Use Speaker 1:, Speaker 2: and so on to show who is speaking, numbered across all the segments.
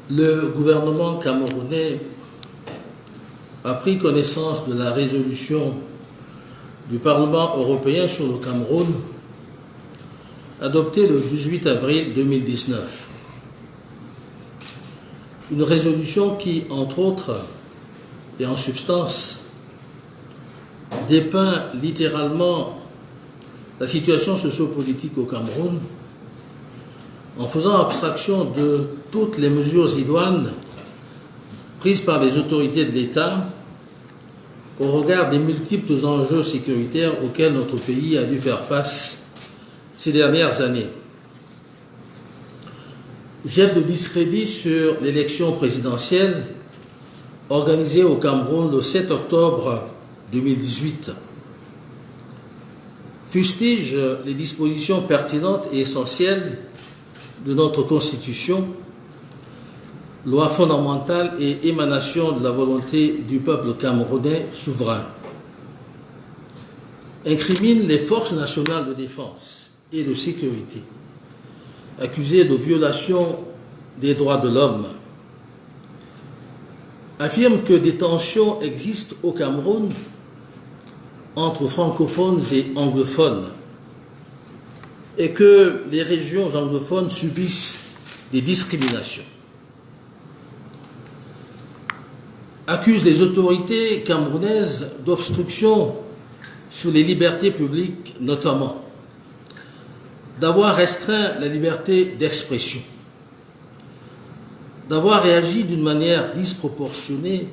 Speaker 1: Le gouvernement camerounais a pris connaissance de la résolution du Parlement européen sur le Cameroun, adoptée le 18 avril 2019. Une résolution qui, entre autres, et en substance, dépeint littéralement la situation sociopolitique au Cameroun en faisant abstraction de toutes les mesures idoines prises par les autorités de l'État au regard des multiples enjeux sécuritaires auxquels notre pays a dû faire face ces dernières années. Jette de discrédit sur l'élection présidentielle organisée au Cameroun le 7 octobre 2018. Fustige les dispositions pertinentes et essentielles de notre Constitution, loi fondamentale et émanation de la volonté du peuple camerounais souverain. Incrimine les forces nationales de défense et de sécurité, accusées de violation des droits de l'homme. Affirme que des tensions existent au Cameroun entre francophones et anglophones et que les régions anglophones subissent des discriminations. Accuse les autorités camerounaises d'obstruction sur les libertés publiques notamment, d'avoir restreint la liberté d'expression, d'avoir réagi d'une manière disproportionnée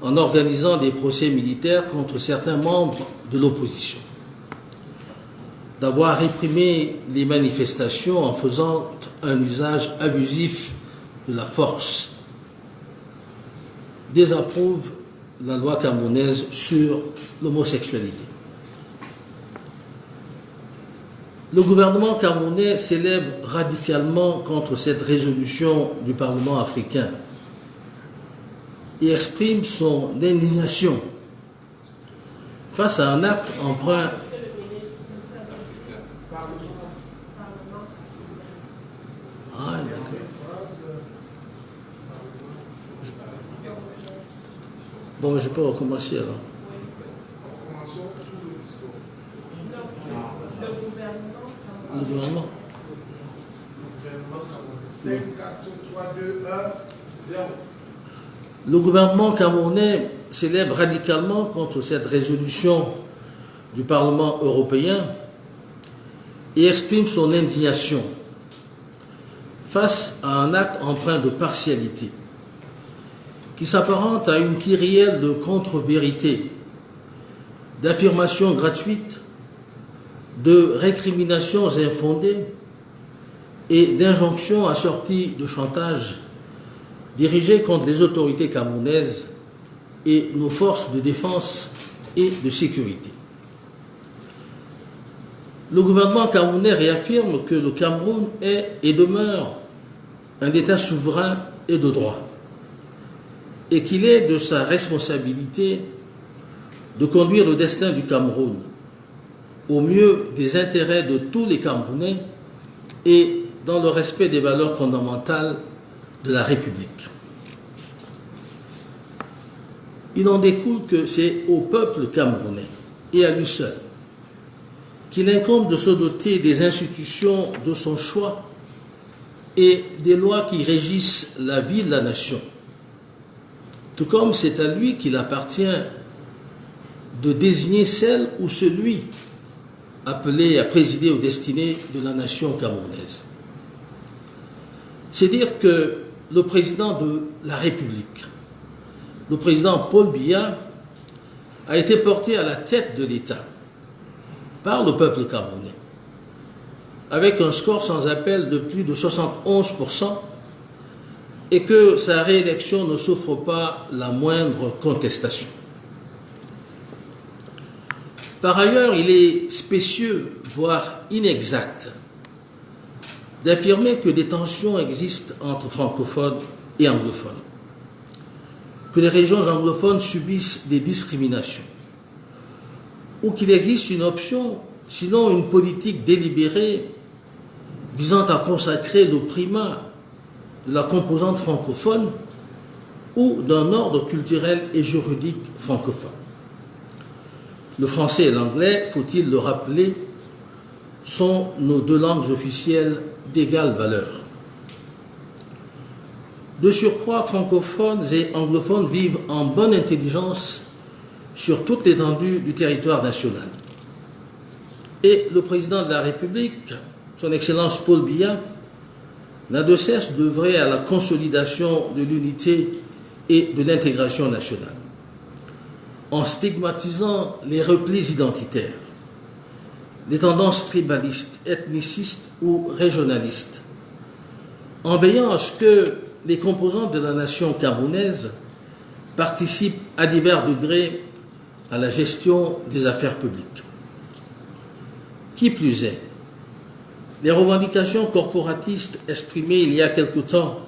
Speaker 1: en organisant des procès militaires contre certains membres de l'opposition, d'avoir réprimé les manifestations en faisant un usage abusif de la force, désapprouve la loi camerounaise sur l'homosexualité. Le gouvernement camerounais s'élève radicalement contre cette résolution du Parlement africain et exprime son indignation face à un acte empreint Bon, mais je peux recommencer alors. Le gouvernement.
Speaker 2: 5, 4, 3, 2, 1, 0.
Speaker 1: Le gouvernement camerounais s'élève radicalement contre cette résolution du Parlement européen et exprime son indignation face à un acte empreint de partialité qui s'apparente à une kyrielle de contre-vérités, d'affirmations gratuites, de récriminations infondées et d'injonctions assorties de chantage dirigées contre les autorités camerounaises et nos forces de défense et de sécurité. Le gouvernement camerounais réaffirme que le Cameroun est et demeure un État souverain et de droit, et qu'il est de sa responsabilité de conduire le destin du Cameroun au mieux des intérêts de tous les Camerounais et dans le respect des valeurs fondamentales de la République. Il en découle que c'est au peuple camerounais et à lui seul qu'il incombe de se doter des institutions de son choix et des lois qui régissent la vie de la nation, tout comme c'est à lui qu'il appartient de désigner celle ou celui appelé à présider aux destinées de la nation camerounaise. C'est dire que le président de la République, le président Paul Biya, a été porté à la tête de l'État par le peuple camerounais, avec un score sans appel de plus de 71%, et que sa réélection ne souffre pas la moindre contestation. Par ailleurs, il est spécieux, voire inexact, d'affirmer que des tensions existent entre francophones et anglophones, que les régions anglophones subissent des discriminations, ou qu'il existe une option, sinon une politique délibérée, visant à consacrer le primat de la composante francophone ou d'un ordre culturel et juridique francophone. Le français et l'anglais, faut-il le rappeler, sont nos deux langues officielles d'égale valeur. De surcroît, francophones et anglophones vivent en bonne intelligence sur toute l'étendue du territoire national. Et le président de la République, son Excellence Paul Biya, n'a de cesse d'œuvrer à la consolidation de l'unité et de l'intégration nationale, en stigmatisant les replis identitaires, les tendances tribalistes, ethnicistes ou régionalistes, en veillant à ce que les composantes de la nation camerounaise participent à divers degrés à la gestion des affaires publiques. Qui plus est, les revendications corporatistes exprimées il y a quelque temps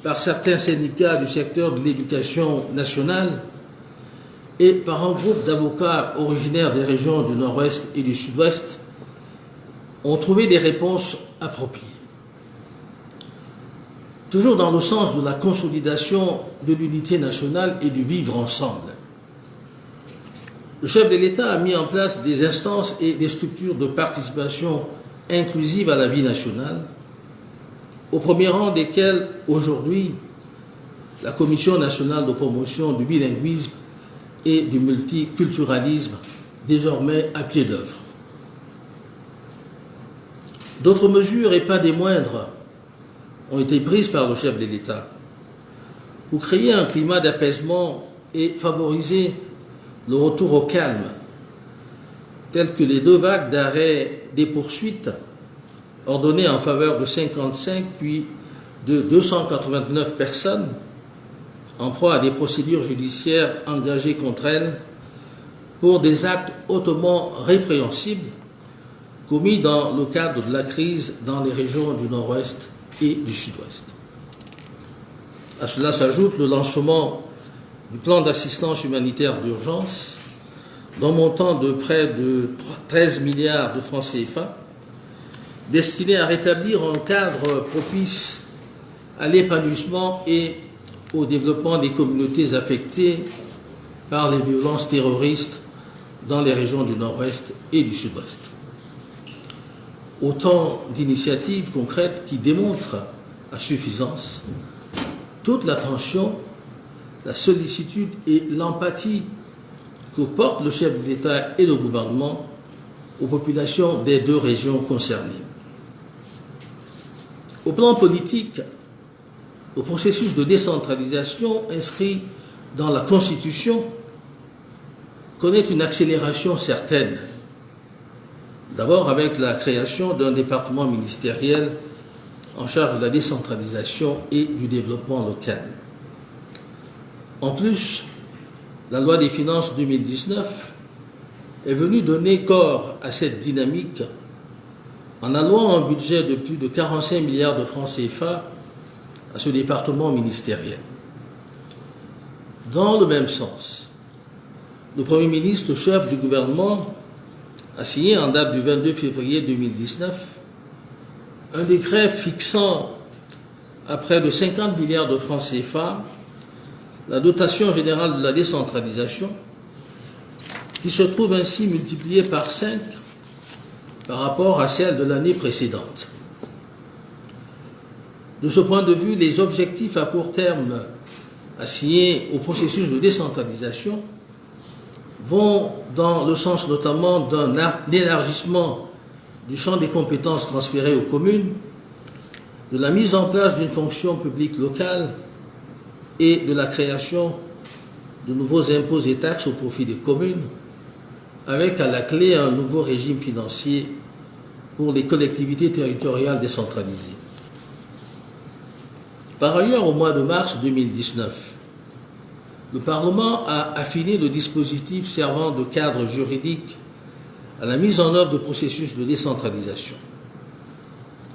Speaker 1: par certains syndicats du secteur de l'éducation nationale et par un groupe d'avocats originaires des régions du Nord-Ouest et du Sud-Ouest ont trouvé des réponses appropriées. Toujours dans le sens de la consolidation de l'unité nationale et du vivre ensemble, le chef de l'État a mis en place des instances et des structures de participation inclusive à la vie nationale, au premier rang desquelles, aujourd'hui, la Commission nationale de promotion du bilinguisme et du multiculturalisme, désormais à pied d'œuvre. D'autres mesures, et pas des moindres, ont été prises par le chef de l'État pour créer un climat d'apaisement et favoriser le retour au calme, tels que les 2 vagues d'arrêt des poursuites ordonnées en faveur de 55 puis de 289 personnes en proie à des procédures judiciaires engagées contre elles pour des actes hautement répréhensibles commis dans le cadre de la crise dans les régions du Nord-Ouest et du Sud-Ouest. À cela s'ajoute le lancement du plan d'assistance humanitaire d'urgence d'un montant de près de 13 milliards de francs CFA, destiné à rétablir un cadre propice à l'épanouissement et au développement des communautés affectées par les violences terroristes dans les régions du Nord-Ouest et du Sud-Ouest. Autant d'initiatives concrètes qui démontrent à suffisance toute l'attention, la sollicitude et l'empathie que portent le chef de l'État et le gouvernement aux populations des 2 régions concernées. Au plan politique, le processus de décentralisation inscrit dans la Constitution connaît une accélération certaine. D'abord avec la création d'un département ministériel en charge de la décentralisation et du développement local. En plus, la loi des finances 2019 est venue donner corps à cette dynamique en allouant un budget de plus de 45 milliards de francs CFA à ce département ministériel. Dans le même sens, le Premier ministre, chef du gouvernement, a signé en date du 22 février 2019 un décret fixant à près de 50 milliards de francs CFA la dotation générale de la décentralisation, qui se trouve ainsi multipliée par 5 par rapport à celle de l'année précédente. De ce point de vue, les objectifs à court terme assignés au processus de décentralisation vont dans le sens notamment d'un élargissement du champ des compétences transférées aux communes, de la mise en place d'une fonction publique locale et de la création de nouveaux impôts et taxes au profit des communes, avec à la clé un nouveau régime financier pour les collectivités territoriales décentralisées. Par ailleurs, au mois de mars 2019, le Parlement a affiné le dispositif servant de cadre juridique à la mise en œuvre de processus de décentralisation,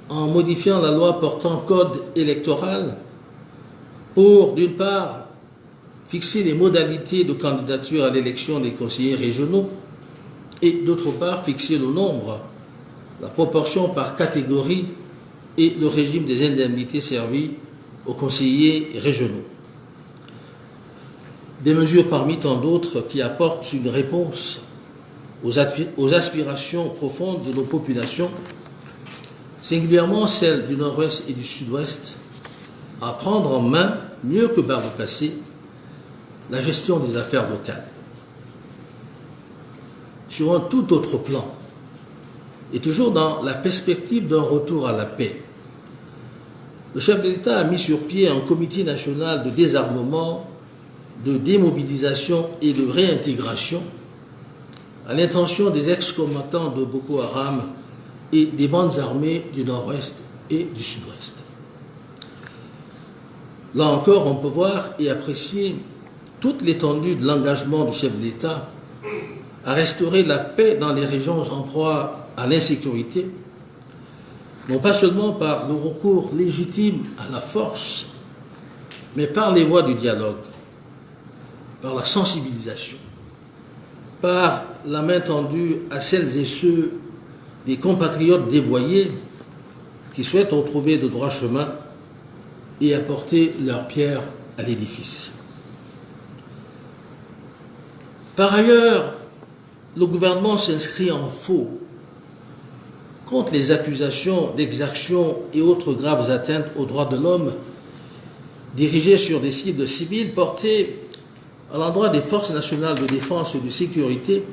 Speaker 1: en modifiant la loi portant code électoral pour, d'une part, fixer les modalités de candidature à l'élection des conseillers régionaux et, d'autre part, fixer le nombre, la proportion par catégorie et le régime des indemnités servies aux conseillers régionaux. Des mesures parmi tant d'autres qui apportent une réponse aux aspirations profondes de nos populations, singulièrement celles du Nord-Ouest et du Sud-Ouest, à prendre en main, mieux que par le passé, la gestion des affaires locales. Sur un tout autre plan, et toujours dans la perspective d'un retour à la paix, le chef de l'État a mis sur pied un comité national de désarmement, de démobilisation et de réintégration à l'intention des ex-combattants de Boko Haram et des bandes armées du Nord-Ouest et du Sud-Ouest. Là encore, on peut voir et apprécier toute l'étendue de l'engagement du chef de l'État à restaurer la paix dans les régions en proie à l'insécurité, non pas seulement par le recours légitime à la force, mais par les voies du dialogue, par la sensibilisation, par la main tendue à celles et ceux des compatriotes dévoyés qui souhaitent retrouver de droit chemin et apporter leur pierre à l'édifice. Par ailleurs, le gouvernement s'inscrit en faux contre les accusations d'exactions et autres graves atteintes aux droits de l'homme dirigées sur des cibles civiles portées à l'endroit des forces nationales de défense et de sécurité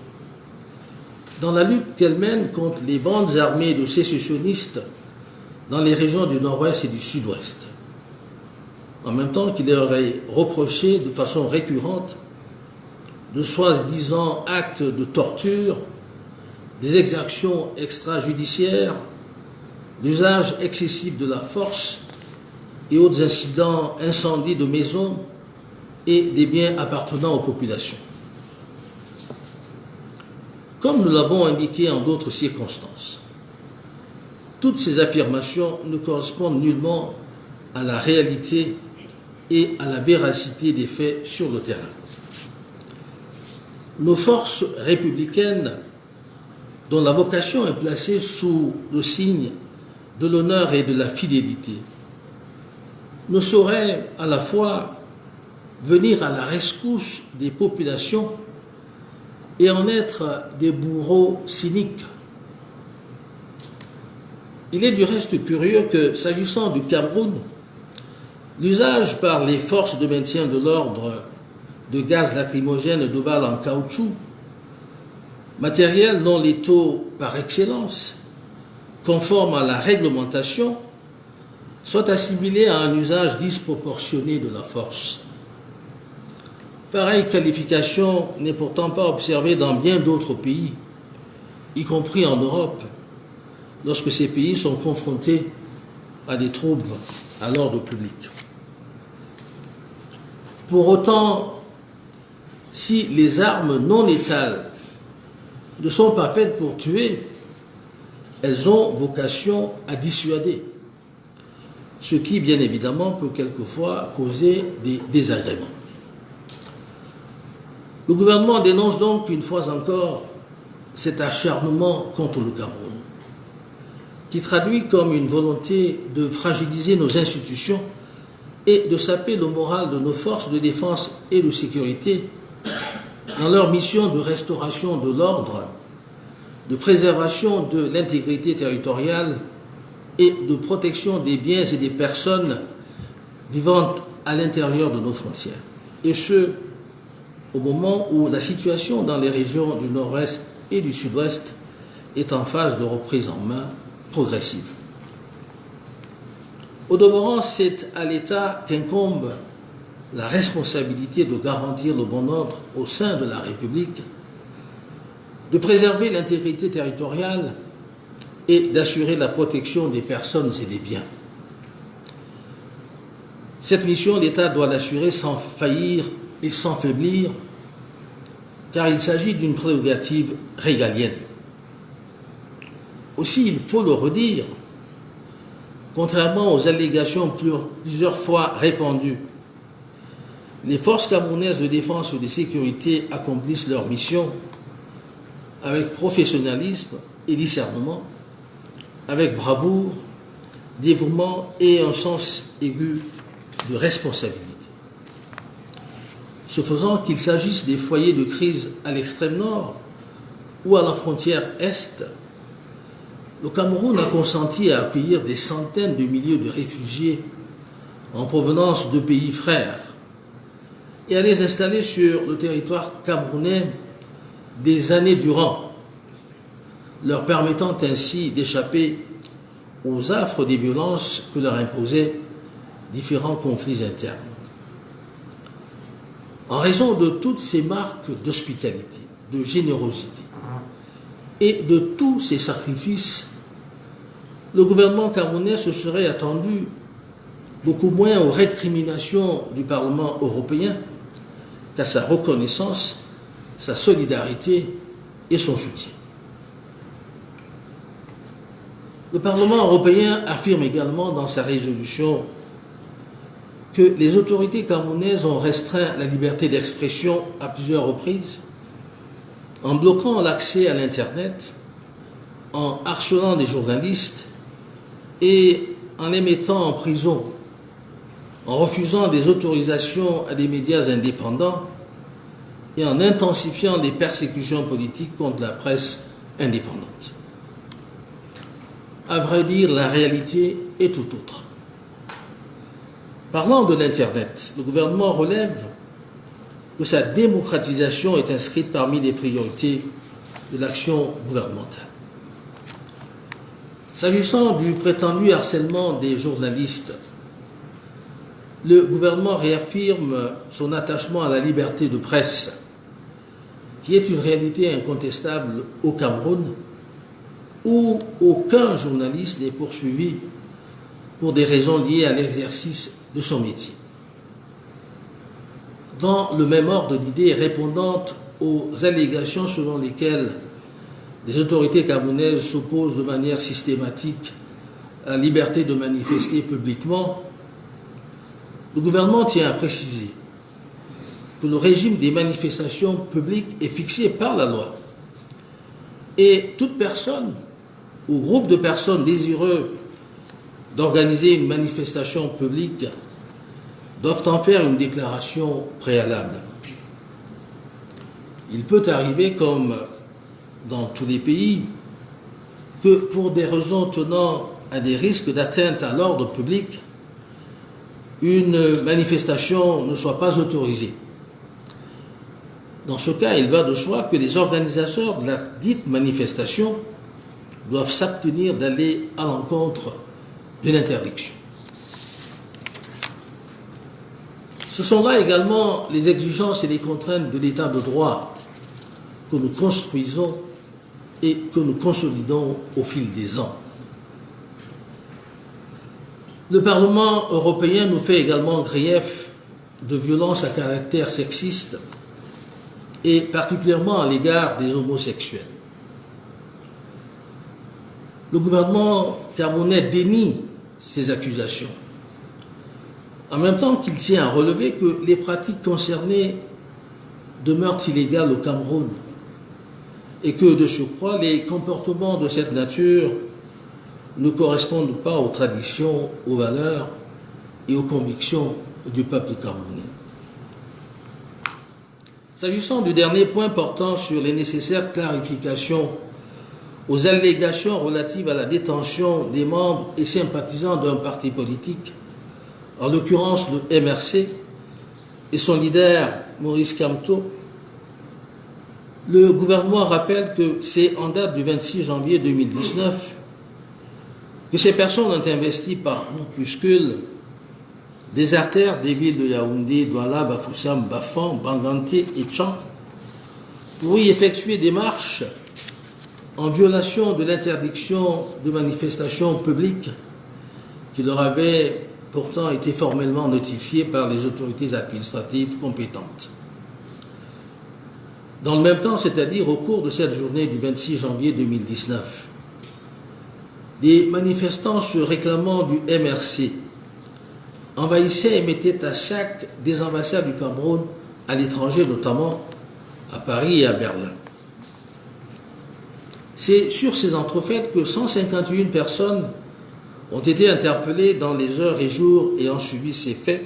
Speaker 1: dans la lutte qu'elles mènent contre les bandes armées de sécessionnistes dans les régions du Nord-Ouest et du Sud-Ouest. En même temps qu'il leur est reproché de façon récurrente de soi-disant actes de torture, des exactions extrajudiciaires, l'usage excessif de la force et autres incidents, incendies de maisons et des biens appartenant aux populations. Comme nous l'avons indiqué en d'autres circonstances, toutes ces affirmations ne correspondent nullement à la réalité et à la véracité des faits sur le terrain. Nos forces républicaines, dont la vocation est placée sous le signe de l'honneur et de la fidélité, ne sauraient à la fois venir à la rescousse des populations et en être des bourreaux cyniques. Il est du reste curieux que, s'agissant du Cameroun, l'usage par les forces de maintien de l'ordre de gaz lacrymogène et de balles en caoutchouc, matériel non létaux par excellence, conforme à la réglementation, soit assimilé à un usage disproportionné de la force. Pareille qualification n'est pourtant pas observée dans bien d'autres pays, y compris en Europe, lorsque ces pays sont confrontés à des troubles à l'ordre public. Pour autant, si les armes non létales ne sont pas faites pour tuer, elles ont vocation à dissuader, ce qui, bien évidemment, peut quelquefois causer des désagréments. Le gouvernement dénonce donc une fois encore cet acharnement contre le Cameroun, qui traduit comme une volonté de fragiliser nos institutions et de saper le moral de nos forces de défense et de sécurité dans leur mission de restauration de l'ordre, de préservation de l'intégrité territoriale et de protection des biens et des personnes vivant à l'intérieur de nos frontières. Et ce, au moment où la situation dans les régions du Nord-Ouest et du Sud-Ouest est en phase de reprise en main progressive. Au demeurant, c'est à l'État qu'incombe la responsabilité de garantir le bon ordre au sein de la République, de préserver l'intégrité territoriale et d'assurer la protection des personnes et des biens. Cette mission, l'État doit l'assurer sans faillir et sans faiblir, car il s'agit d'une prérogative régalienne. Aussi, il faut le redire, contrairement aux allégations plusieurs fois répandues, les forces camerounaises de défense et de sécurité accomplissent leur mission avec professionnalisme et discernement, avec bravoure, dévouement et un sens aigu de responsabilité. Ce faisant, qu'il s'agisse des foyers de crise à l'extrême nord ou à la frontière est, le Cameroun a consenti à accueillir des centaines de milliers de réfugiés en provenance de pays frères et à les installer sur le territoire camerounais des années durant, leur permettant ainsi d'échapper aux affres des violences que leur imposaient différents conflits internes. En raison de toutes ces marques d'hospitalité, de générosité et de tous ces sacrifices, le gouvernement camerounais se serait attendu beaucoup moins aux récriminations du Parlement européen qu'à sa reconnaissance, sa solidarité et son soutien. Le Parlement européen affirme également dans sa résolution que les autorités camerounaises ont restreint la liberté d'expression à plusieurs reprises, en bloquant l'accès à l'Internet, en harcelant des journalistes et en les mettant en prison, en refusant des autorisations à des médias indépendants et en intensifiant les persécutions politiques contre la presse indépendante. À vrai dire, la réalité est tout autre. Parlant de l'Internet, le gouvernement relève que sa démocratisation est inscrite parmi les priorités de l'action gouvernementale. S'agissant du prétendu harcèlement des journalistes, le gouvernement réaffirme son attachement à la liberté de presse, qui est une réalité incontestable au Cameroun, où aucun journaliste n'est poursuivi pour des raisons liées à l'exercice de son métier. Dans le même ordre d'idées, répondant aux allégations selon lesquelles les autorités camerounaises s'opposent de manière systématique à la liberté de manifester publiquement, le gouvernement tient à préciser que le régime des manifestations publiques est fixé par la loi et toute personne ou groupe de personnes désireux d'organiser une manifestation publique doivent en faire une déclaration préalable. Il peut arriver, comme dans tous les pays, que pour des raisons tenant à des risques d'atteinte à l'ordre public, une manifestation ne soit pas autorisée. Dans ce cas, il va de soi que les organisateurs de la dite manifestation doivent s'abstenir d'aller à l'encontre de l'interdiction. Ce sont là également les exigences et les contraintes de l'état de droit que nous construisons et que nous consolidons au fil des ans. Le Parlement européen nous fait également grief de violences à caractère sexiste et particulièrement à l'égard des homosexuels. Le gouvernement camerounais dénie ces accusations, en même temps qu'il tient à relever que les pratiques concernées demeurent illégales au Cameroun et que, de surcroît, les comportements de cette nature ne correspondent pas aux traditions, aux valeurs et aux convictions du peuple camerounais. S'agissant du dernier point portant sur les nécessaires clarifications aux allégations relatives à la détention des membres et sympathisants d'un parti politique, en l'occurrence le MRC, et son leader Maurice Kamto, le gouvernement rappelle que c'est en date du 26 janvier 2019 que ces personnes ont investi par groupuscules des artères des villes de Yaoundé, Douala, Bafoussam, Bafan, Banganté et Tchan pour y effectuer des marches en violation de l'interdiction de manifestation publique qui leur avait pourtant été formellement notifiée par les autorités administratives compétentes. Dans le même temps, c'est-à-dire au cours de cette journée du 26 janvier 2019, des manifestants se réclamant du MRC envahissaient et mettaient à sac des ambassades du Cameroun à l'étranger, notamment à Paris et à Berlin. C'est sur ces entrefaites que 151 personnes ont été interpellées dans les heures et jours ayant suivi ces faits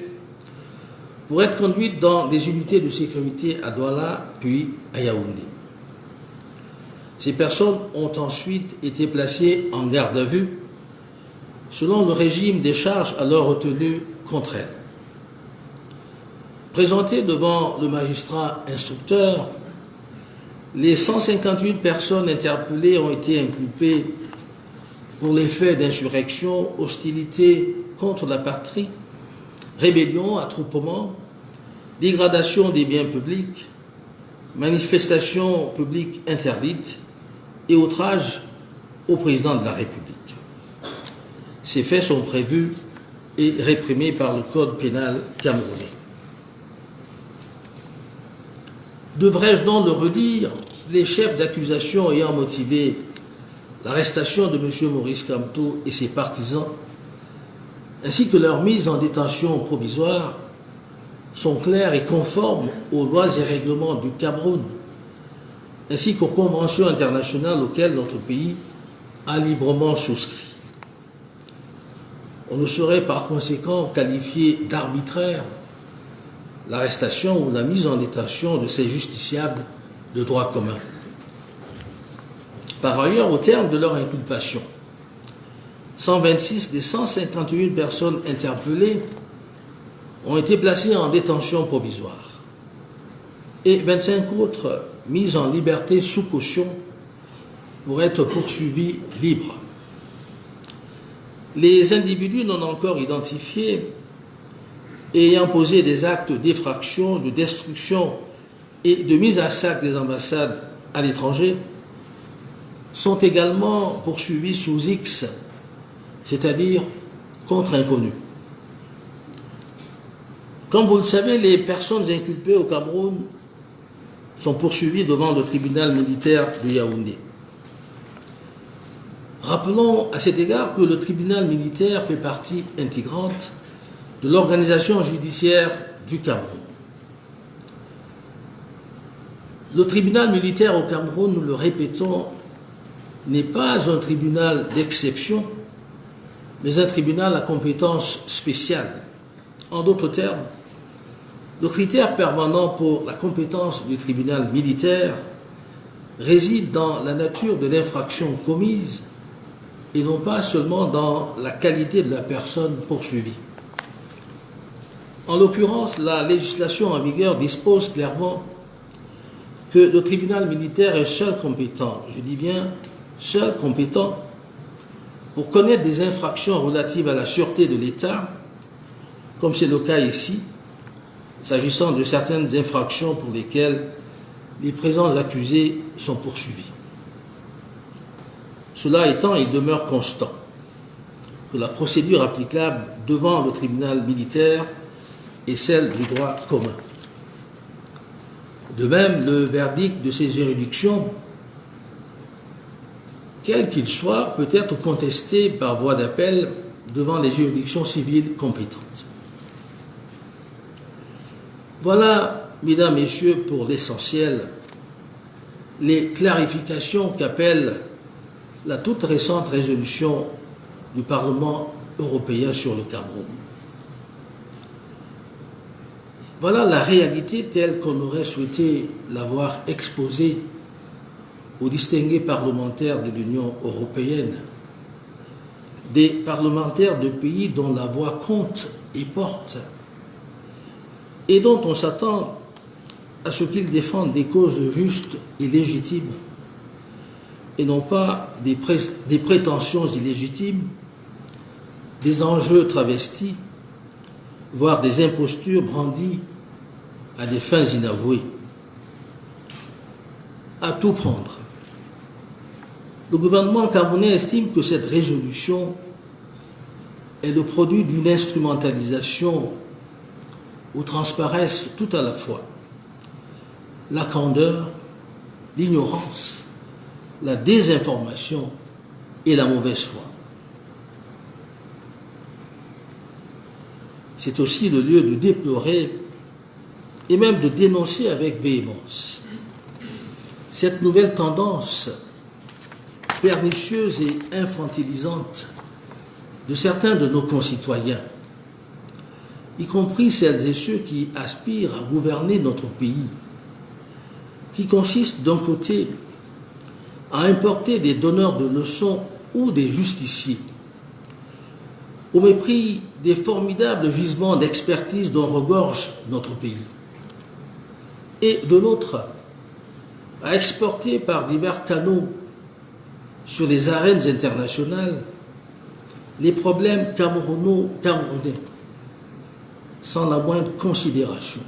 Speaker 1: pour être conduites dans des unités de sécurité à Douala puis à Yaoundé. Ces personnes ont ensuite été placées en garde à vue selon le régime des charges alors retenues contre elles. Présentées devant le magistrat instructeur, les 151 personnes interpellées ont été inculpées pour les faits d'insurrection, hostilité contre la patrie, rébellion, attroupement, dégradation des biens publics, manifestation publique interdite et outrage au président de la République. Ces faits sont prévus et réprimés par le Code pénal camerounais. Devrais-je donc le redire, les chefs d'accusation ayant motivé l'arrestation de M. Maurice Kamto et ses partisans, ainsi que leur mise en détention provisoire, sont clairs et conformes aux lois et règlements du Cameroun, ainsi qu'aux conventions internationales auxquelles notre pays a librement souscrit. On ne saurait par conséquent qualifier d'arbitraire l'arrestation ou la mise en détention de ces justiciables de droit commun. Par ailleurs, au terme de leur inculpation, 126 des 151 personnes interpellées ont été placées en détention provisoire et 25 autres mises en liberté sous caution pour être poursuivies libres. Les individus non encore identifiés ayant posé des actes d'effraction, de destruction et de mise à sac des ambassades à l'étranger sont également poursuivis sous X, c'est-à-dire contre inconnu. Comme vous le savez, les personnes inculpées au Cameroun sont poursuivies devant le tribunal militaire de Yaoundé. Rappelons à cet égard que le tribunal militaire fait partie intégrante de l'organisation judiciaire du Cameroun. Le tribunal militaire au Cameroun, nous le répétons, n'est pas un tribunal d'exception, mais un tribunal à compétence spéciale. En d'autres termes, le critère permanent pour la compétence du tribunal militaire réside dans la nature de l'infraction commise et non pas seulement dans la qualité de la personne poursuivie. En l'occurrence, la législation en vigueur dispose clairement que le tribunal militaire est seul compétent, je dis bien seul compétent, pour connaître des infractions relatives à la sûreté de l'État, comme c'est le cas ici, s'agissant de certaines infractions pour lesquelles les présents accusés sont poursuivis. Cela étant, il demeure constant que la procédure applicable devant le tribunal militaire est celle du droit commun. De même, le verdict de ces juridictions, quel qu'il soit, peut être contesté par voie d'appel devant les juridictions civiles compétentes. Voilà, mesdames, messieurs, pour l'essentiel, les clarifications qu'appelle la toute récente résolution du Parlement européen sur le Cameroun. Voilà la réalité telle qu'on aurait souhaité l'avoir exposée aux distingués parlementaires de l'Union européenne, des parlementaires de pays dont la voix compte et porte, et dont on s'attend à ce qu'ils défendent des causes justes et légitimes, et non pas des prétentions illégitimes, des enjeux travestis, voire des impostures brandies à des fins inavouées. À tout prendre, le gouvernement camerounais estime que cette résolution est le produit d'une instrumentalisation où transparaissent tout à la fois la candeur, l'ignorance, la désinformation et la mauvaise foi. C'est aussi le lieu de déplorer et même de dénoncer avec véhémence cette nouvelle tendance pernicieuse et infantilisante de certains de nos concitoyens, y compris celles et ceux qui aspirent à gouverner notre pays, qui consiste d'un côté à importer des donneurs de leçons ou des justiciers, au mépris des formidables gisements d'expertise dont regorge notre pays, et de l'autre, à exporter par divers canaux sur les arènes internationales les problèmes camerounais, sans la moindre considération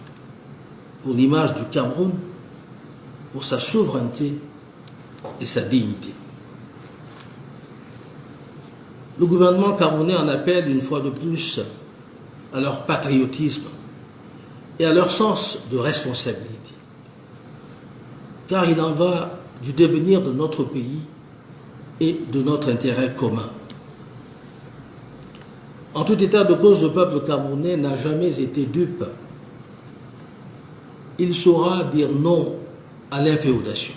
Speaker 1: pour l'image du Cameroun, pour sa souveraineté et sa dignité. Le gouvernement camerounais en appelle une fois de plus à leur patriotisme et à leur sens de responsabilité, car il en va du devenir de notre pays et de notre intérêt commun. En tout état de cause, le peuple camerounais n'a jamais été dupe. Il saura dire non à l'inféodation.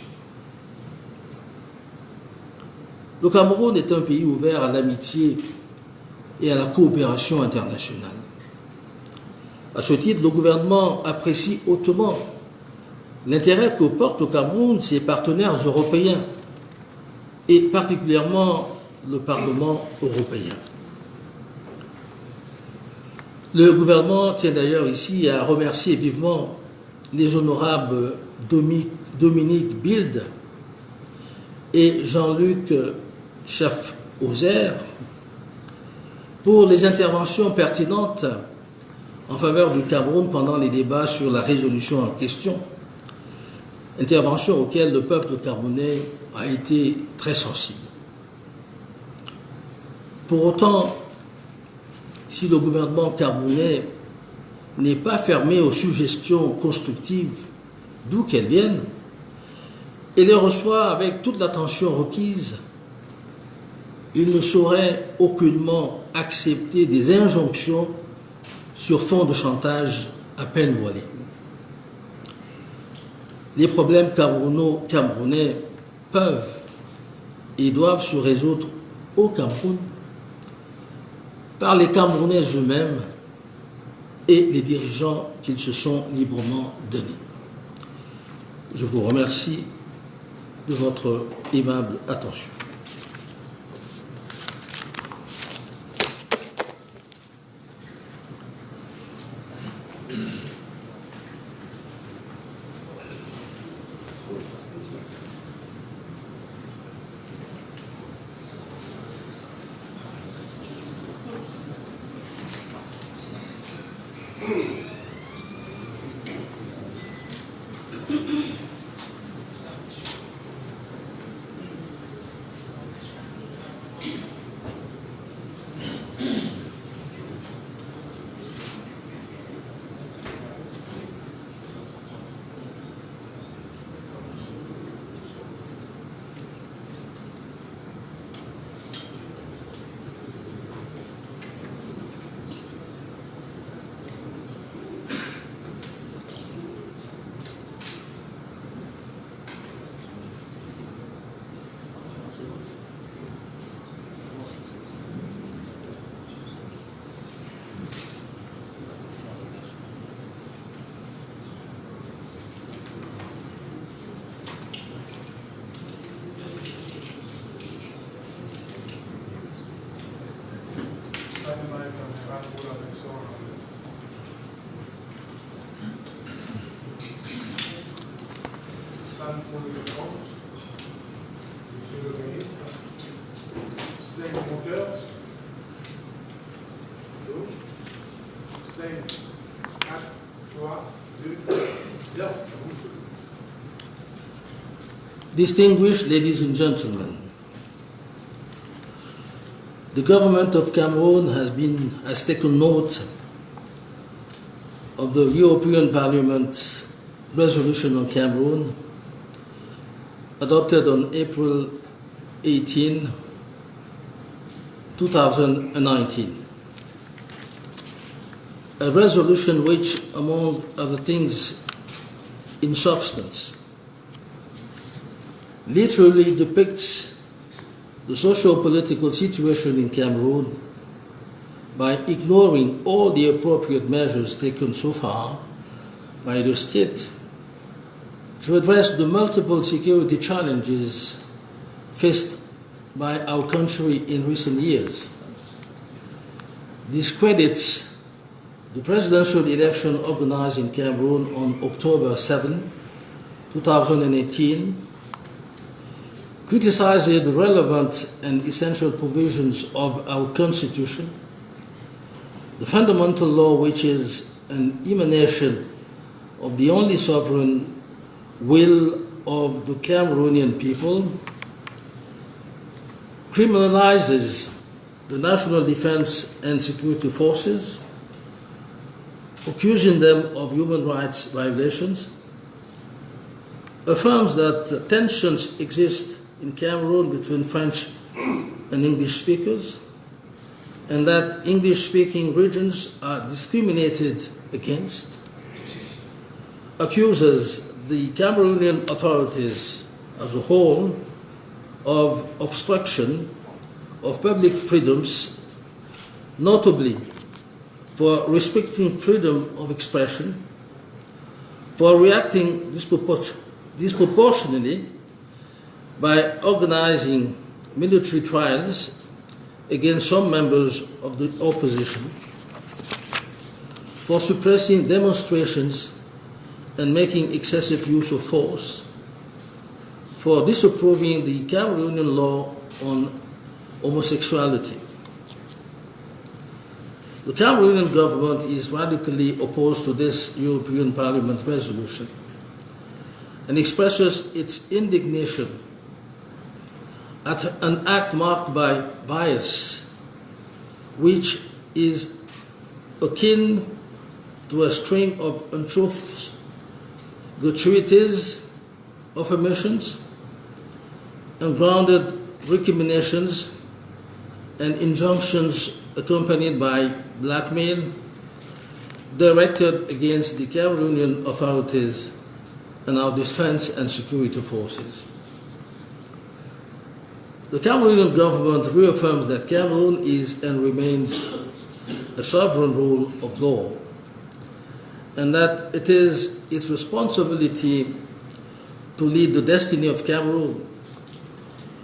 Speaker 1: Le Cameroun est un pays ouvert à l'amitié et à la coopération internationale. À ce titre, le gouvernement apprécie hautement l'intérêt que portent au Cameroun ses partenaires européens et particulièrement le Parlement européen. Le gouvernement tient d'ailleurs ici à remercier vivement les honorables Dominique Bilde et Jean-Luc Schaffhauser pour les interventions pertinentes en faveur du Cameroun pendant les débats sur la résolution en question, interventions auxquelles le peuple camerounais a été très sensible. Pour autant, si le gouvernement camerounais n'est pas fermé aux suggestions constructives, d'où qu'elles viennent, et les reçoit avec toute l'attention requise, il ne saurait aucunement accepter des injonctions sur fond de chantage à peine voilé. Les problèmes camerounais peuvent et doivent se résoudre au Cameroun par les Camerounais eux-mêmes et les dirigeants qu'ils se sont librement donnés. Je vous remercie de votre aimable attention.
Speaker 2: Monsieur le ministre, 5 moteurs, 5, 4, 3, 2, 0.
Speaker 1: Distinguished ladies and gentlemen, the government of Cameroon has taken note of the European Parliament resolution on Cameroon adopted on April 18, 2019. A resolution which, among other things, in substance, literally depicts the socio-political situation in Cameroon by ignoring all the appropriate measures taken so far by the state to address the multiple security challenges faced by our country in recent years. This credits the presidential election organized in Cameroon on October 7, 2018, criticizes the relevant and essential provisions of our Constitution, the fundamental law which is an emanation of the only sovereign will of the Cameroonian people, criminalizes the National Defense and Security Forces, accusing them of human rights violations, affirms that tensions exist in Cameroon between French and English speakers, and that English-speaking regions are discriminated against, accuses the Cameroonian authorities as a whole of obstruction of public freedoms, notably for restricting freedom of expression, for reacting disproportionately by organizing military trials against some members of the opposition, for suppressing demonstrations and making excessive use of force, for disapproving the Cameroonian law on homosexuality. The Cameroonian government is radically opposed to this European Parliament resolution and expresses its indignation at an act marked by bias, which is akin to a string of untruths, gratuities, affirmations, ungrounded recriminations, and injunctions accompanied by blackmail directed against the Cameroonian authorities and our defense and security forces. The Cameroonian government reaffirms that Cameroon is and remains a sovereign rule of law, and that it is its responsibility to lead the destiny of Cameroon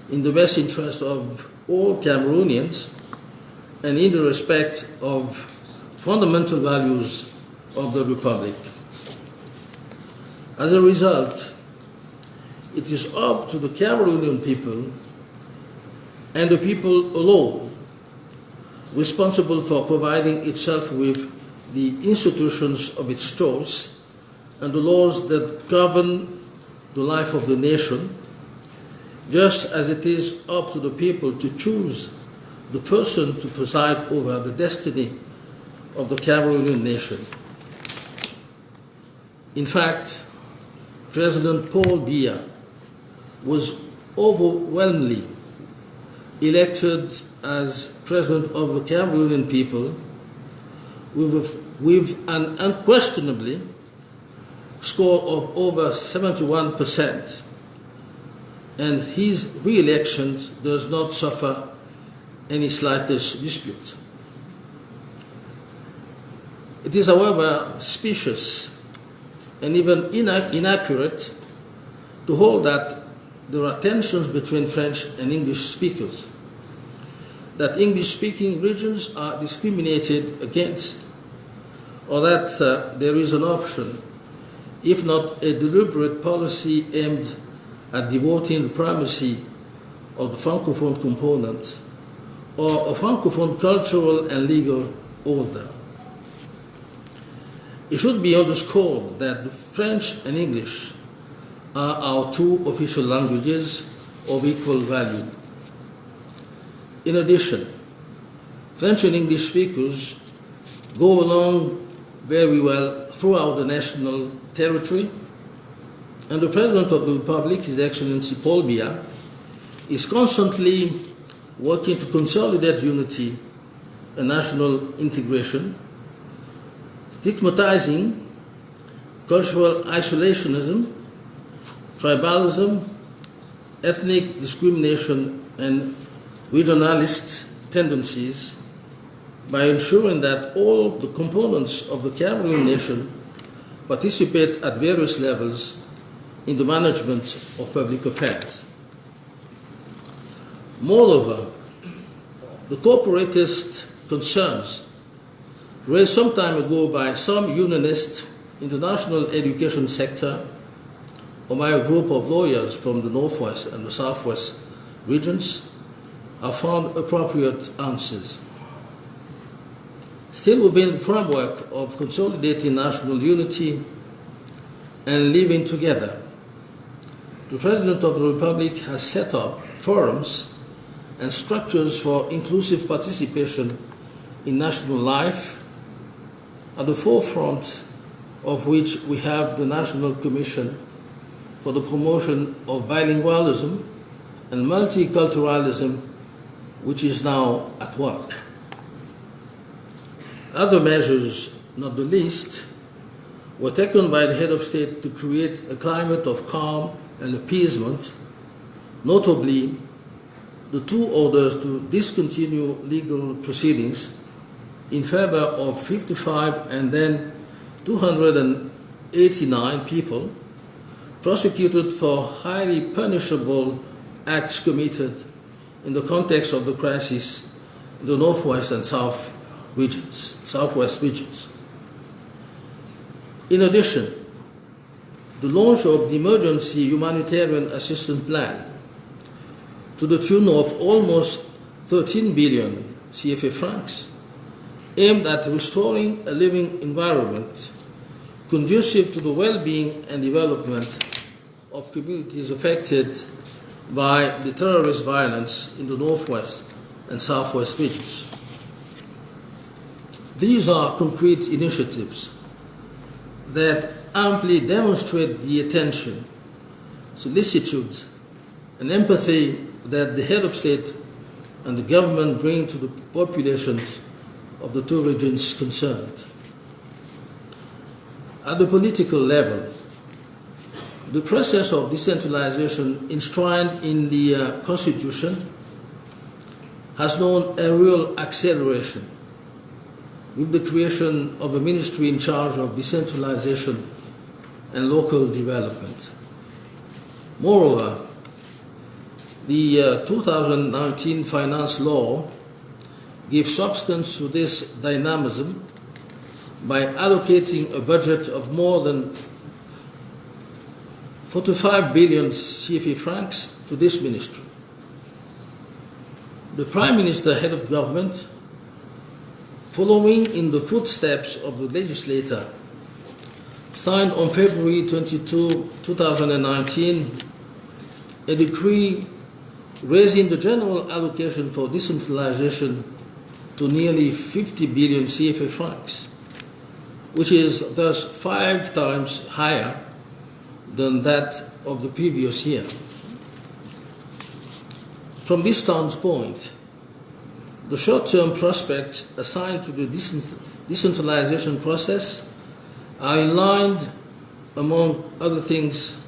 Speaker 1: in the best interest of all Cameroonians and in the respect of fundamental values of the Republic. As a result, it is up to the Cameroonian people and the people alone responsible for providing itself with the institutions of its choice and the laws that govern the life of the nation, just as it is up to the people to choose the person to preside over the destiny of the Cameroonian nation. In fact, President Paul Biya was overwhelmingly elected as president of the Cameroonian people with an unquestionably score of over 71%, and his re-election does not suffer any slightest dispute. It is, however, specious and even inaccurate to hold that there are tensions between French and English speakers, that English-speaking regions are discriminated against, or that there is an option, if not a deliberate policy aimed at devoting the primacy of the Francophone component or a Francophone cultural and legal order. It should be underscored that the French and English are our two official languages of equal value. In addition, French and English speakers go along very well throughout the national territory, and the President of the Republic, His Excellency Paul Biya, is constantly working to consolidate unity and national integration, stigmatizing cultural isolationism, tribalism, ethnic discrimination, and regionalist tendencies, by ensuring that all the components of the Cameroon nation participate at various levels in the management of public affairs. Moreover, the corporatist concerns raised some time ago by some unionists in the national education sector or by a group of lawyers from the Northwest and the Southwest regions have found appropriate answers. Still within the framework of consolidating national unity and living together, the President of the Republic has set up forums and structures for inclusive participation in national life, at the forefront of which we have the National Commission for the Promotion of Bilingualism and Multiculturalism, which is now at work. Other measures, not the least, were taken by the head of state to create a climate of calm and appeasement, notably the two orders to discontinue legal proceedings in favor of 55 and then 289 people prosecuted for highly punishable acts committed in the context of the crisis in the Northwest and Southwest regions. In addition, the launch of the Emergency Humanitarian Assistance Plan to the tune of almost 13 billion CFA francs, aimed at restoring a living environment conducive to the well-being and development of communities affected by the terrorist violence in the Northwest and Southwest regions. These are concrete initiatives that amply demonstrate the attention, solicitude, and empathy that the head of state and the government bring to the populations of the two regions concerned. At the political level, the process of decentralization enshrined in the Constitution has known a real acceleration with the creation of a ministry in charge of decentralization and local development. Moreover, the 2019 finance law gives substance to this dynamism by allocating a budget of more than 45 billion CFA francs to this ministry. The Prime Minister, head of government, following in the footsteps of the legislator, signed on February 22, 2019, a decree raising the general allocation for decentralization to nearly 50 billion CFA francs, which is thus 5 times higher than that of the previous year. From this standpoint, the short-term prospects assigned to the decentralization process are aligned, among other things,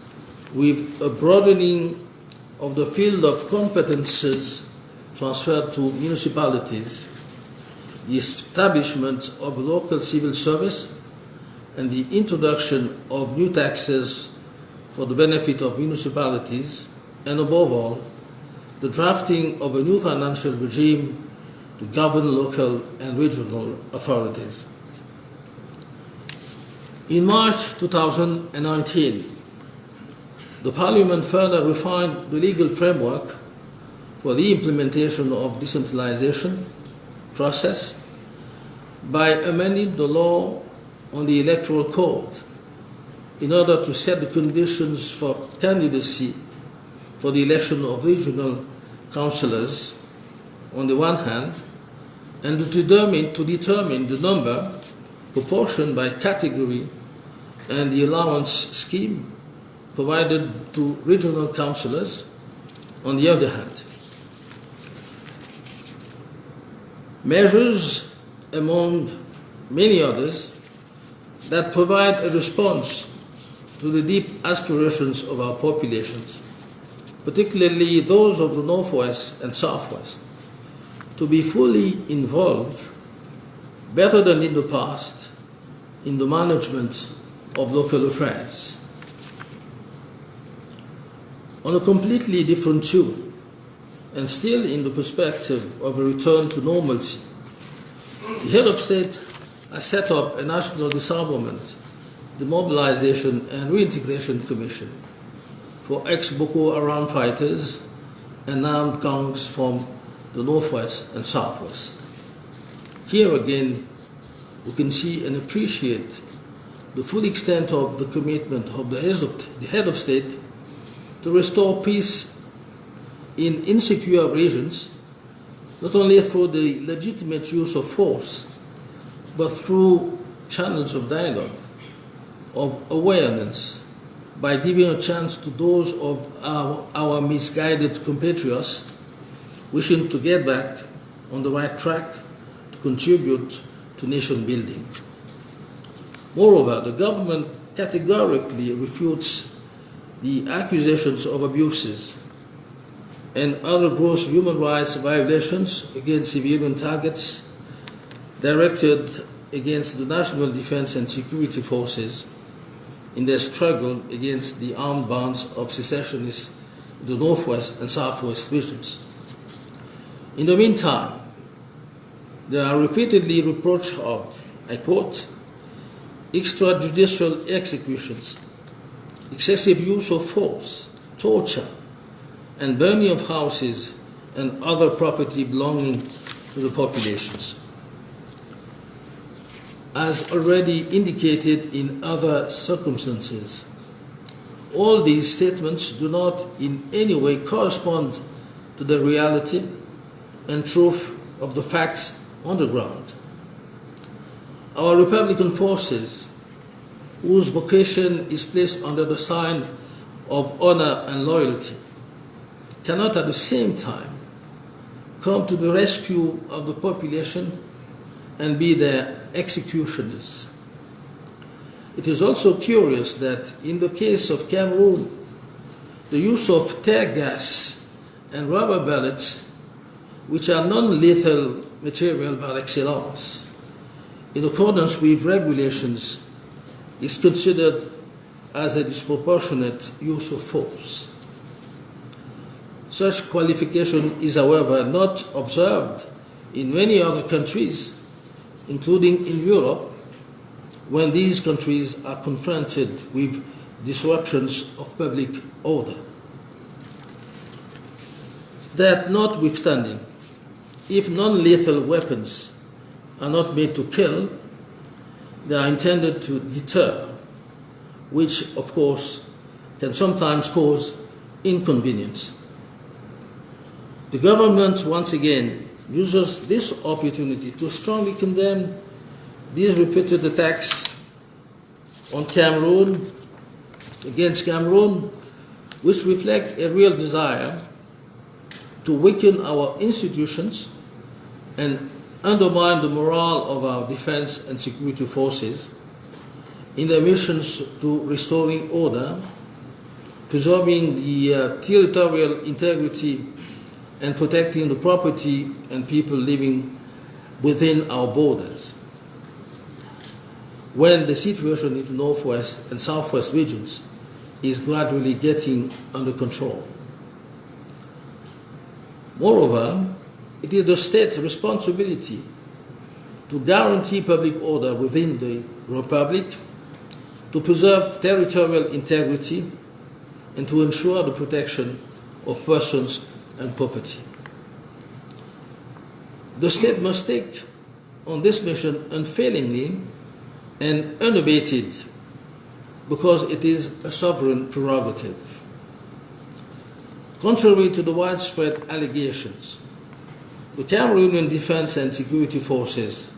Speaker 1: with a broadening of the field of competences transferred to municipalities, the establishment of a local civil service, and the introduction of new taxes for the benefit of municipalities, and above all, the drafting of a new financial regime to govern local and regional authorities. In March 2019, the Parliament further refined the legal framework for the implementation of decentralization process by amending the law on the Electoral Code in order to set the conditions for candidacy for the election of regional councillors on the one hand, and to determine the number, proportion by category, and the allowance scheme provided to regional councillors on the other hand. Measures, among many others, that provide a response to the deep aspirations of our populations, particularly those of the Northwest and Southwest, to be fully involved better than in the past in the management of local affairs. On a completely different tune, and still in the perspective of a return to normalcy, the head of state has set up a national disarmament, demobilization and reintegration commission for ex-Boko Haram fighters and armed gangs from the northwest and southwest. Here again, we can see and appreciate the full extent of the commitment of the head of state to restore peace in insecure regions, not only through the legitimate use of force, but through channels of dialogue, of awareness, by giving a chance to those of our misguided compatriots wishing to get back on the right track to contribute to nation building. Moreover, the government categorically refutes the accusations of abuses and other gross human rights violations against civilian targets directed against the national defense and security forces in their struggle against the armed bands of secessionists in the northwest and southwest regions. In the meantime, there are repeatedly reproached of, I quote, extrajudicial executions, excessive use of force, torture, and burning of houses and other property belonging to the populations. As already indicated in other circumstances, all these statements do not in any way correspond to the reality and truth of the facts on the ground. Our Republican forces, whose vocation is placed under the sign of honor and loyalty, cannot at the same time come to the rescue of the population and be their executioners. It is also curious that in the case of Cameroon, the use of tear gas and rubber bullets, which are non-lethal material par excellence, in accordance with regulations, is considered as a disproportionate use of force. Such qualification is, however, not observed in many other countries, including in Europe, when these countries are confronted with disruptions of public order. That notwithstanding, if non-lethal weapons are not made to kill, they are intended to deter, which, of course, can sometimes cause inconvenience. The government, once again, uses this opportunity to strongly condemn these repeated attacks on Cameroon, against Cameroon, which reflect a real desire to weaken our institutions and undermine the morale of our defense and security forces in their missions to restoring order, preserving the territorial integrity, and protecting the property and people living within our borders. When the situation in the northwest and southwest regions is gradually getting under control. Moreover, it is the state's responsibility to guarantee public order within the Republic, to preserve territorial integrity, and to ensure the protection of persons and property. The state must take on this mission unfailingly and unabated, because it is a sovereign prerogative. Contrary to the widespread allegations, the Cameroonian Defense and Security Forces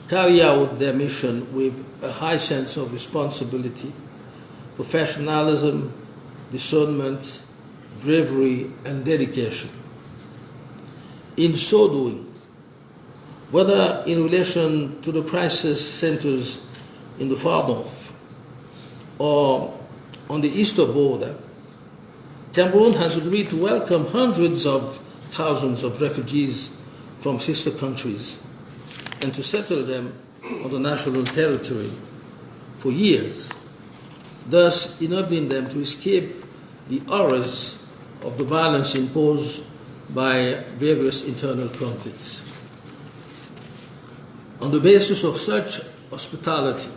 Speaker 1: carry out their mission with a high sense of responsibility, professionalism, discernment, bravery, and dedication. In so doing, whether in relation to the crisis centers in the far north or on the eastern border, Cameroon has agreed to welcome hundreds of thousands of refugees from sister countries and to settle them on the national territory for years, thus enabling them to escape the horrors of the violence imposed by various internal conflicts. On the basis of such hospitality,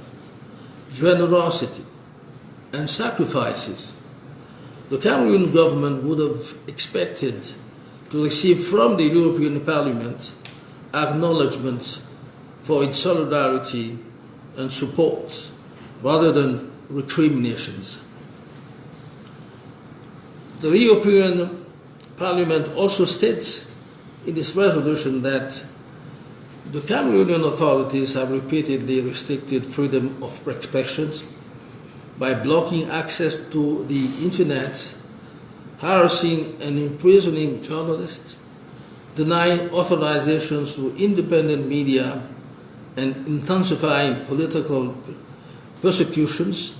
Speaker 1: generosity, and sacrifices, the Cameroon government would have expected to receive from the European Parliament acknowledgement for its solidarity and support, rather than recriminations. The European Parliament also states in this resolution that the Cameroonian authorities have repeatedly restricted freedom of expression by blocking access to the internet, harassing and imprisoning journalists, denying authorizations to independent media, and intensifying political persecutions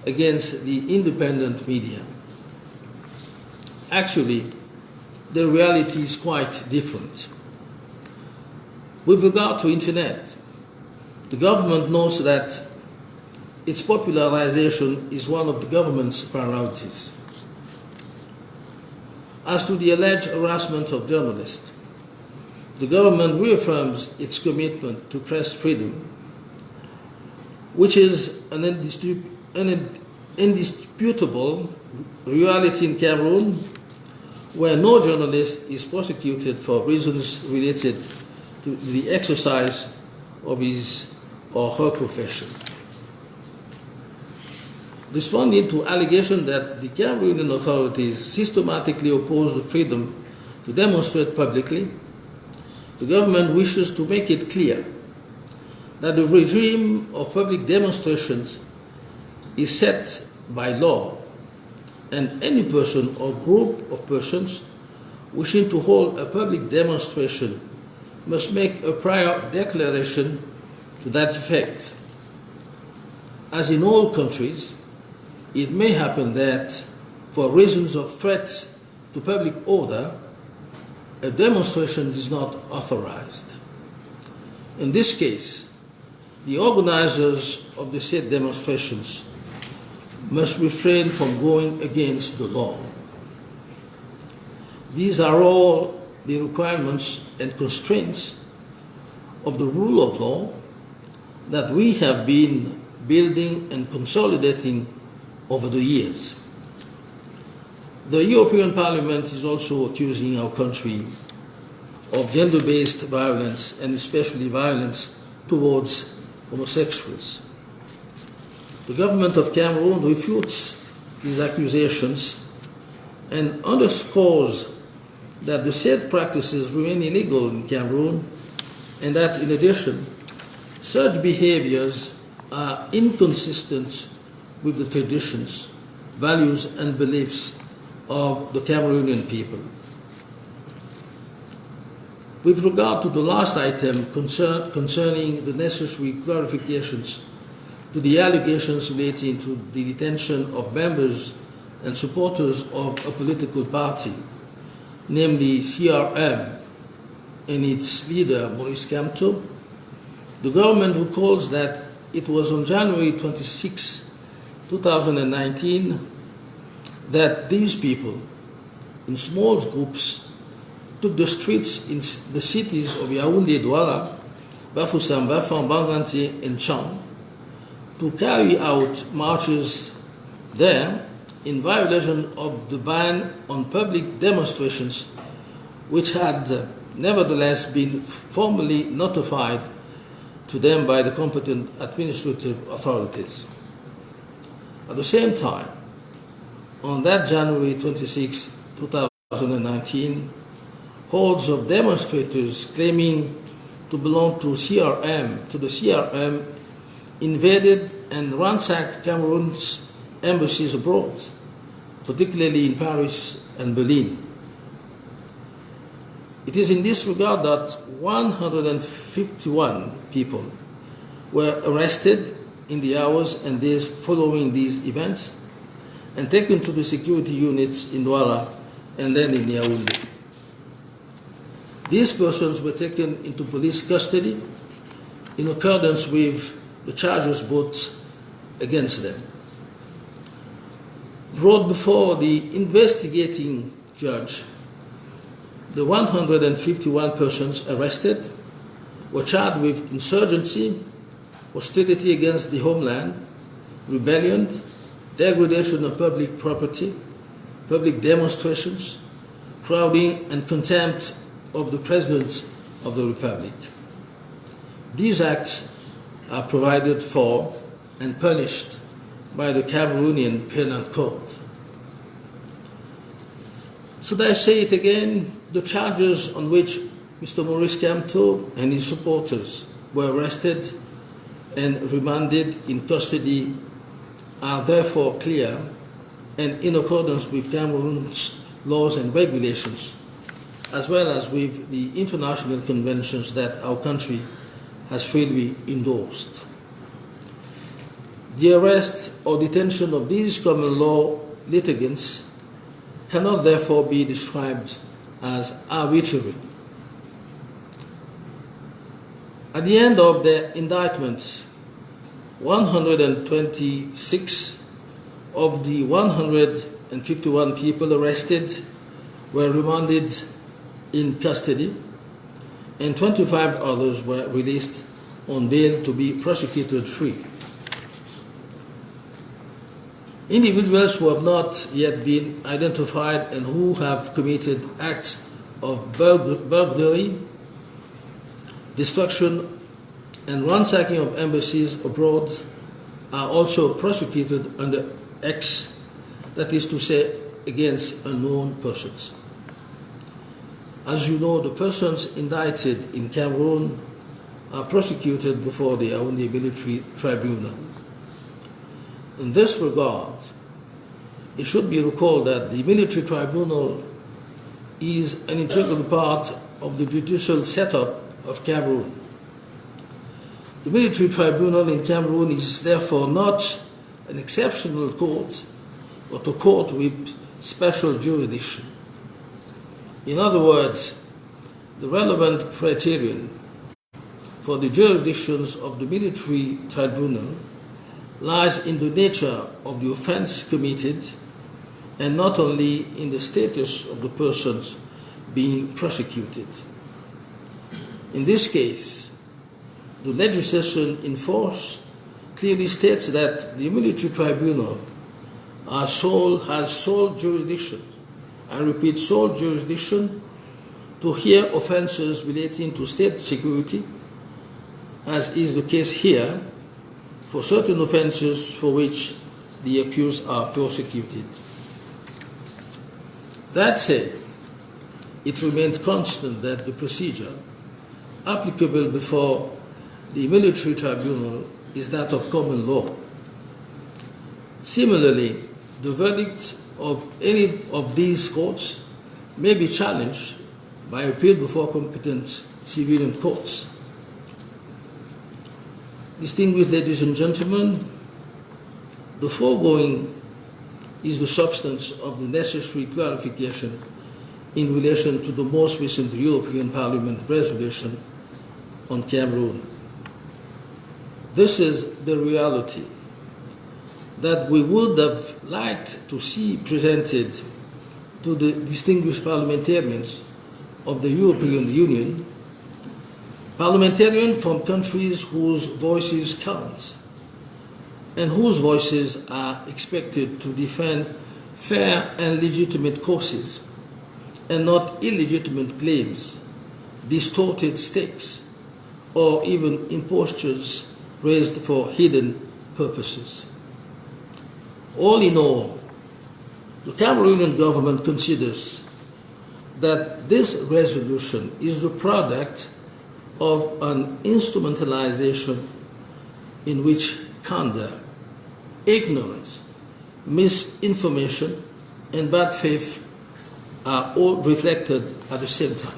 Speaker 1: against the independent media. Actually, the reality is quite different. With regard to internet, the government knows that its popularization is one of the government's priorities. As to the alleged harassment of journalists, the government reaffirms its commitment to press freedom, which is an indisputable reality in Cameroon, where no journalist is prosecuted for reasons related to the exercise of his or her profession. Responding to allegations that the Cameroonian authorities systematically oppose the freedom to demonstrate publicly, the government wishes to make it clear that the regime of public demonstrations is set by law, and any person or group of persons wishing to hold a public demonstration must make a prior declaration to that effect. As in all countries, it may happen that, for reasons of threats to public order, a demonstration is not authorized. In this case, the organizers of the said demonstrations must refrain from going against the law. These are all the requirements and constraints of the rule of law that we have been building and consolidating over the years. The European Parliament is also accusing our country of gender-based violence, and especially violence towards homosexuals. The government of Cameroon refutes these accusations and underscores that the said practices remain illegal in Cameroon, and that in addition, such behaviors are inconsistent with the traditions, values, and beliefs of the Cameroonian people. With regard to the last item concerning the necessary clarifications to the allegations relating to the detention of members and supporters of a political party, namely CRM and its leader Maurice Kamto, the government recalls that it was on January 26, 2019, that these people, in small groups, took the streets in the cities of Yaoundé, Douala, Bafoussam, Bafang, Banganté, and Chang to carry out marches there in violation of the ban on public demonstrations, which had nevertheless been formally notified to them by the competent administrative authorities. At the same time, on that January 26, 2019, hordes of demonstrators claiming to belong to the CRM, invaded and ransacked Cameroon's embassies abroad, particularly in Paris and Berlin. It is in this regard that 151 people were arrested in the hours and days following these events and taken to the security units in Douala and then in Yaoundé. These persons were taken into police custody in accordance with the charges brought against them. Brought before the investigating judge, the 151 persons arrested were charged with insurgency, hostility against the homeland, rebellion, degradation of public property, public demonstrations, crowding, and contempt of the President of the Republic. These acts are provided for and punished by the Cameroonian Penal Code. Should I say it again? The charges on which Mr. Maurice Kamto and his supporters were arrested and remanded in custody are therefore clear and in accordance with Cameroon's laws and regulations, as well as with the international conventions that our country has freely endorsed. The arrest or detention of these common law litigants cannot therefore be described as arbitrary. At the end of the indictment, 126 of the 151 people arrested were remanded in custody, and 25 others were released on bail to be prosecuted free. Individuals who have not yet been identified and who have committed acts of burglary, destruction, and ransacking of embassies abroad are also prosecuted under X, that is to say, against unknown persons. As you know, the persons indicted in Cameroon are prosecuted before the Yaoundé Military Tribunal. In this regard, it should be recalled that the Military Tribunal is an integral part of the judicial setup of Cameroon. The Military Tribunal in Cameroon is therefore not an exceptional court, but a court with special jurisdiction. In other words, the relevant criterion for the jurisdictions of the Military Tribunal lies in the nature of the offense committed and not only in the status of the persons being prosecuted. In this case, the legislation in force clearly states that the Military Tribunal has sole jurisdiction, I repeat, sole jurisdiction to hear offenses relating to state security, as is the case here, for certain offenses for which the accused are prosecuted. That said, it remains constant that the procedure applicable before the Military Tribunal is that of common law. Similarly, the verdict of any of these courts may be challenged by appeal before competent civilian courts. Distinguished ladies and gentlemen, the foregoing is the substance of the necessary clarification in relation to the most recent European Parliament resolution on Cameroon. This is the reality that we would have liked to see presented to the distinguished parliamentarians of the European Union, parliamentarians from countries whose voices count and whose voices are expected to defend fair and legitimate causes and not illegitimate claims, distorted stakes, or even impostures raised for hidden purposes. All in all, the Cameroonian government considers that this resolution is the product of an instrumentalization in which candor, ignorance, misinformation, and bad faith are all reflected at the same time.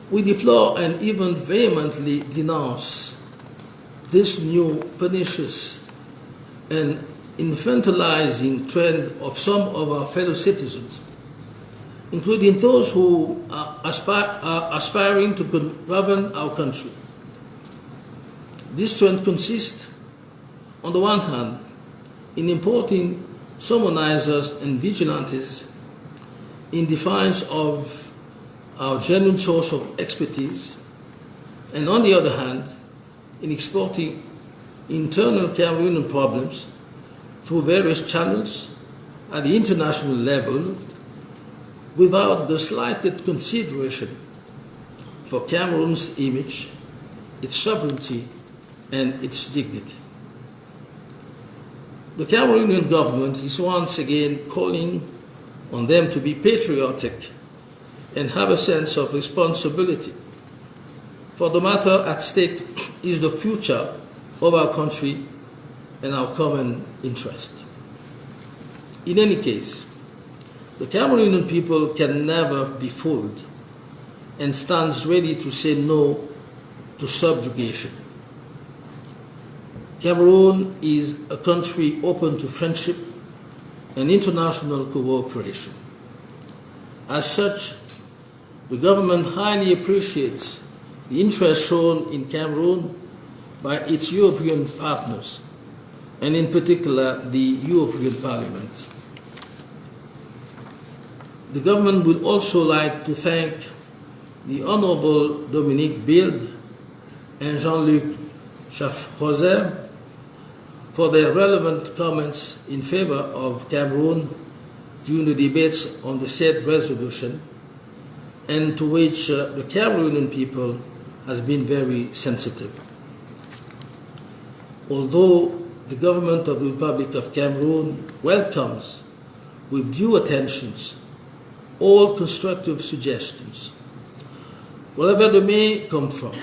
Speaker 1: We deplore and even vehemently denounce this new pernicious and infantilizing trend of some of our fellow citizens including those who are aspiring to govern our country. This trend consists, on the one hand, in importing sermonizers and vigilantes in defiance of our genuine source of expertise, and on the other hand, in exporting internal Cameroonian problems through various channels at the international level without the slightest consideration for Cameroon's image, its sovereignty, and its dignity. The Cameroonian government is once again calling on them to be patriotic and have a sense of responsibility, for the matter at stake is the future of our country and our common interest. In any case, the Cameroonian people can never be fooled and stands ready to say no to subjugation. Cameroon is a country open to friendship and international cooperation. As such, the government highly appreciates the interest shown in Cameroon by its European partners, and in particular the European Parliament. The government would also like to thank the Honorable Dominique Bild and Jean-Luc Schaffhauser for their relevant comments in favor of Cameroon during the debates on the said resolution, and to which the Cameroonian people has been very sensitive. Although the government of the Republic of Cameroon welcomes with due attentions all constructive suggestions, wherever they may come from,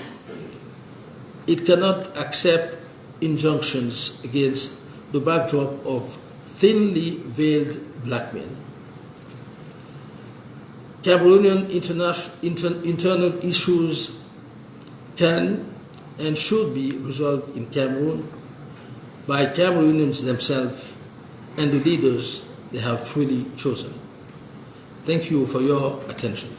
Speaker 1: it cannot accept injunctions against the backdrop of thinly veiled blackmail. Cameroonian internal issues can and should be resolved in Cameroon by Cameroonians themselves and the leaders they have freely chosen. Thank you for your attention.